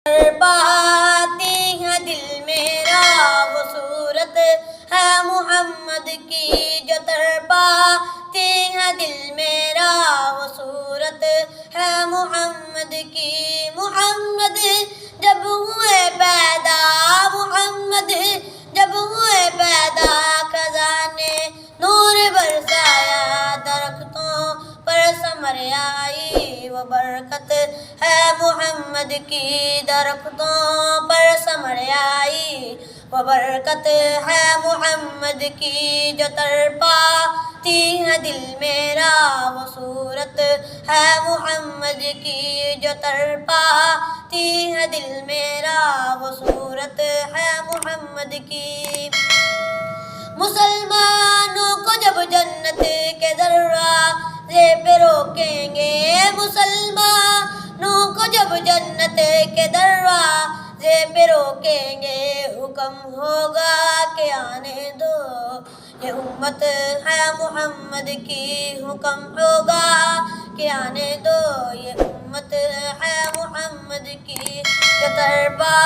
پاتی ہے دل میرا وہ صورت ہے محمد کی، جو تڑپاتی ہے دل میرا وہ صورت ہے محمد کی۔ محمد جب ہوئے پیدا، محمد جب ہوئے پیدا، خزانے نور برسایا، درختوں پر ثمر آئی وہ برکت ہے محمد کی، درختوں پر ثمر آئی وہ برکت ہے محمد کی۔ جو تڑپاتی ہے دل میرا وہ صورت ہے محمد کی، جو تڑپاتی ہے دل میرا وہ صورت ہے محمد کی۔ مسلمانوں کو جب جنت کے دروازے پہ روکیں گے، مسلمانوں کو جب جنت کے دروازے پہ روکیں گے، حکم ہوگا کہ آنے دو یہ امت ہے محمد کی، حکم ہوگا کہ آنے دو یہ امت ہے محمد کی۔ جو تڑپا